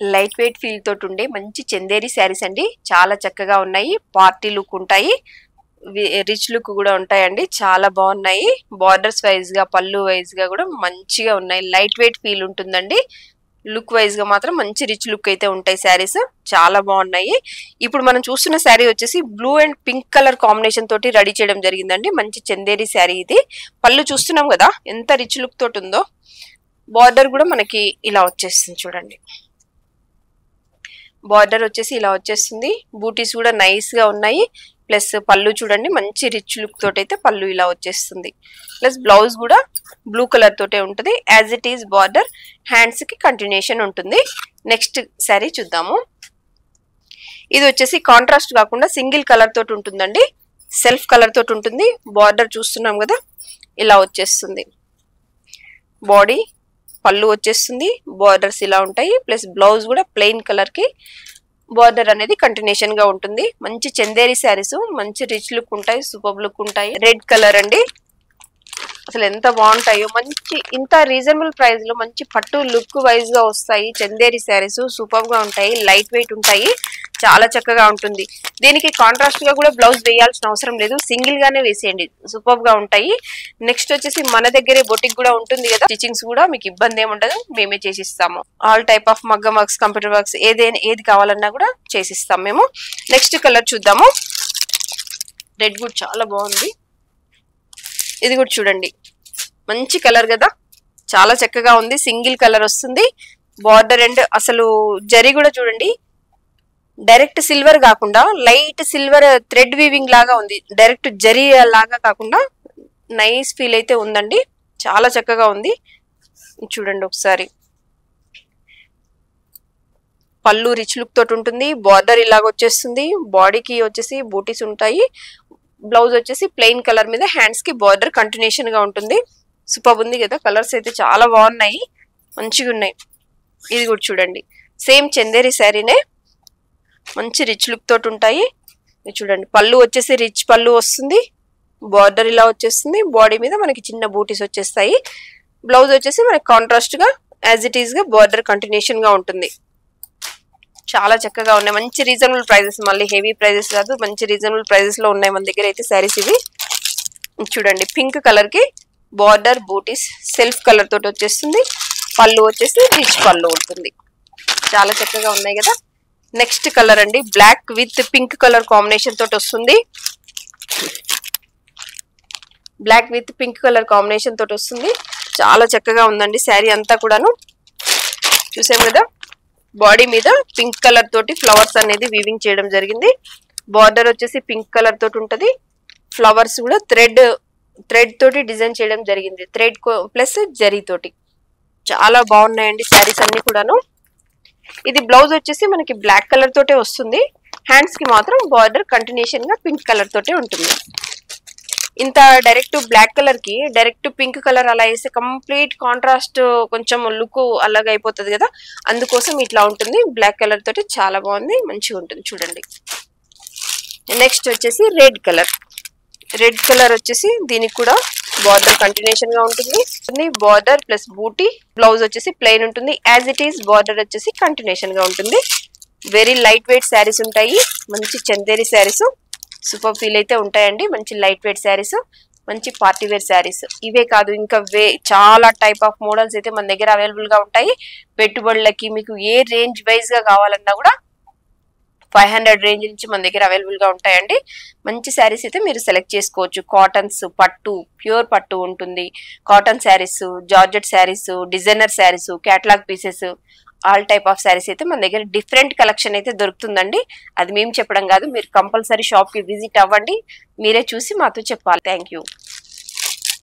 Light weight feel తోటి ఉండే మంచి చందేరి శారీస్ అండి. చాలా చక్కగా ఉన్నాయి. పార్టీ లుక్ ఉంటాయి, రిచ్ లుక్ కూడా ఉంటాయండి. చాలా బాగున్నాయి. బార్డర్స్ వైజ్ గా పళ్ళు వైజ్ గా కూడా మంచిగా ఉన్నాయి. లైట్ వెయిట్ ఫీల్ ఉంటుందండి. లుక్ వైజ్ గా మాత్రం మంచి రిచ్ లుక్ అయితే ఉంటాయి శారీస్. చాలా బాగున్నాయి. ఇప్పుడు మనం చూస్తున్న శారీ వచ్చేసి blue and pink colour combination తోటి రెడీ చేయడం జరిగిందండి. మంచి చందేరి శారీ ఇది. పళ్ళు చూస్తున్నాం కదా ఎంత రిచ్ లుక్ తోటి ఉందో. బార్డర్ కూడా మనకి ఇలా వచ్చేస్తుంది చూడండి. బార్డర్ వచ్చేసి ఇలా వచ్చేస్తుంది. బూటీస్ కూడా నైస్ గా ఉన్నాయి. ప్లస్ పళ్ళు చూడండి మంచి రిచ్ లుక్ తోటి అయితే పళ్ళు ఇలా వచ్చేస్తుంది. ప్లస్ బ్లౌజ్ కూడా బ్లూ కలర్ తోటే ఉంటుంది. As it is border, hands కి కంటిన్యూషన్ ఉంటుంది. నెక్స్ట్ శారీ చూద్దాము. ఇది వచ్చేసి కాంట్రాస్ట్ కాకుండా సింగిల్ కలర్ తోటి ఉంటుందండి. సెల్ఫ్ కలర్ తోటి ఉంటుంది. బార్డర్ చూస్తున్నాం కదా ఇలా వచ్చేస్తుంది. బాడీ పళ్ళు వచ్చేస్తుంది. బార్డర్స్ ఇలా ఉంటాయి. ప్లస్ బ్లౌజ్ కూడా ప్లెయిన్ కలర్ కి బార్డర్ అనేది కంటిన్యూషన్ గా ఉంటుంది. మంచి చందేరి శారీస్, మంచి రిచ్ లుక్ ఉంటాయి, సూపర్ లుక్ ఉంటాయి. రెడ్ కలర్ అండి. అసలు ఎంత బాగుంటాయో. మంచి ఇంత రీజనబుల్ ప్రైస్ లో మంచి పట్టు లుక్ వైజ్ గా వస్తాయి. చందేరి శారీస్ సూపర్ గా ఉంటాయి. లైట్ వెయిట్ ఉంటాయి. చాలా చక్కగా ఉంటుంది. దీనికి కాంట్రాస్ట్ గా కూడా బ్లౌజ్ వేయాల్సిన అవసరం లేదు. సింగిల్ గానే వేసేయండి. సూపర్ గా ఉంటాయి. నెక్స్ట్ వచ్చేసి మన దగ్గరే బొటిక్ కూడా ఉంటుంది కదా. స్టిచింగ్స్ కూడా మీకు ఇబ్బంది ఏమి ఉండదు. మేమే చేసిస్తాము. ఆల్ టైప్ ఆఫ్ మగ్గం వర్క్స్, కంప్యూటర్ వర్క్స్ ఏది కావాలన్నా కూడా చేసిస్తాం మేము. నెక్స్ట్ కలర్ చూద్దాము. రెడ్ కూడా చాలా బాగుంది. ఇది కూడా చూడండి మంచి కలర్ కదా. చాలా చక్కగా ఉంది. సింగిల్ కలర్ వస్తుంది. బార్డర్ అండ్ అసలు జరీ కూడా చూడండి డైరెక్ట్ సిల్వర్ కాకుండా లైట్ సిల్వర్ థ్రెడ్ వీవింగ్ లాగా ఉంది. డైరెక్ట్ జరీ లాగా కాకుండా నైస్ ఫీల్ అయితే ఉందండి. చాలా చక్కగా ఉంది. చూడండి ఒకసారి. పళ్ళు రిచ్ లుక్ తోటి ఉంటుంది. బార్డర్ ఇలాగ వచ్చేస్తుంది. బాడీకి వచ్చేసి బూటీస్ ఉంటాయి. బ్లౌజ్ వచ్చేసి ప్లెయిన్ కలర్ మీద హ్యాండ్స్ కి బార్డర్ కంటిన్యూషన్ గా ఉంటుంది. సూపర్ ఉంది కదా. కలర్స్ అయితే చాలా బాగున్నాయి, మంచిగా ఉన్నాయి. ఇది కూడా చూడండి సేమ్ చందేరి శారీనే, మంచి రిచ్ లుక్ తోటి ఉంటాయి. చూడండి పళ్ళు వచ్చేసి రిచ్ పళ్ళు వస్తుంది. బార్డర్ ఇలా వచ్చేస్తుంది. బాడీ మీద మనకి చిన్న బూటీస్ వచ్చేస్తాయి. బ్లౌజ్ వచ్చేసి మనకి కాంట్రాస్ట్ గా యాజ్ ఇట్ ఈస్ గా బార్డర్ కంటిన్యూషన్ గా ఉంటుంది. చాలా చక్కగా ఉన్నాయి. మంచి రీజనబుల్ ప్రైజెస్, మళ్ళీ హెవీ ప్రైజెస్ కాదు, మంచి రీజనబుల్ ప్రైజెస్ లో ఉన్నాయి మన దగ్గర అయితే శారీస్ ఇవి. చూడండి పింక్ కలర్ కి బార్డర్ బూటీస్ సెల్ఫ్ కలర్ తోటి వచ్చేస్తుంది. పళ్ళు వచ్చేసి రిచ్ పళ్ళు ఉంటుంది. చాలా చక్కగా ఉన్నాయి కదా. నెక్స్ట్ కలర్ అండి black with pink colour combination తోటి వస్తుంది. Black with pink colour combination తోటి వస్తుంది. చాలా చక్కగా ఉందండి శారీ అంతా కూడాను. చూసాం కదా బాడీ మీద పింక్ కలర్ తోటి ఫ్లవర్స్ అనేది వీవింగ్ చేయడం జరిగింది. బార్డర్ వచ్చేసి పింక్ కలర్ తోటి ఉంటది. ఫ్లవర్స్ కూడా థ్రెడ్ తోటి డిజైన్ చేయడం జరిగింది. థ్రెడ్ ప్లస్ జరీ తోటి చాలా బాగున్నాయండి శారీస్ అన్ని కూడాను. ఇది బ్లౌజ్ వచ్చేసి మనకి బ్లాక్ కలర్ తోటే వస్తుంది. హ్యాండ్స్ కి మాత్రం బార్డర్ కంటిన్యూషన్ గా పింక్ కలర్ తోటే ఉంటుంది. ఇంత డైరెక్ట్ బ్లాక్ కలర్ కి డైరెక్ట్ పింక్ కలర్ అలా వేస్తే కంప్లీట్ కాంట్రాస్ట్ కొంచెం లుక్ అలాగ అయిపోతుంది కదా. అందుకోసం ఇట్లా ఉంటుంది. బ్లాక్ కలర్ తోటి చాలా బాగుంది, మంచిగా ఉంటుంది చూడండి. నెక్స్ట్ వచ్చేసి రెడ్ కలర్. రెడ్ కలర్ వచ్చేసి దీనికి కూడా బార్డర్ కంటిన్యూషన్ గా ఉంటుంది. బార్డర్ ప్లస్ బూటీ, బ్లౌజ్ వచ్చేసి ప్లెయిన్ ఉంటుంది. యాజ్ ఇట్ ఈస్ బార్డర్ వచ్చేసి కంటిన్యూషన్ గా ఉంటుంది. వెరీ లైట్ వెయిట్ శారీస్ ఉంటాయి. మంచి చందేరి శారీస్ సూపర్ ఫీల్ అయితే ఉంటాయండి. మంచి లైట్ వెయిట్ శారీస్, మంచి పార్టీ వేర్ శారీస్. ఇవే కాదు ఇంకా చాలా టైప్ ఆఫ్ మోడల్స్ అయితే మన దగ్గర అవైలబుల్ గా ఉంటాయి. పెట్టుబడులకి మీకు ఏ రేంజ్ వైజ్ గా కావాలన్నా కూడా 500 రేంజ్ నుంచి మన దగ్గర అవైలబుల్ గా ఉంటాయండి. మంచి శారీస్ అయితే మీరు సెలెక్ట్ చేసుకోవచ్చు. కాటన్స్, పట్టు, ప్యూర్ పట్టు ఉంటుంది. Cotton sarees, georgette sarees, designer sarees, catalogue pieces, all type of sarees అయితే మన దగ్గర డిఫరెంట్ కలెక్షన్ అయితే దొరుకుతుందండి. అది మేము చెప్పడం కాదు, మీరు కంపల్సరీ షాప్ కి విజిట్ అవ్వండి. మీరే చూసి మాతో చెప్పాలి. Thank you.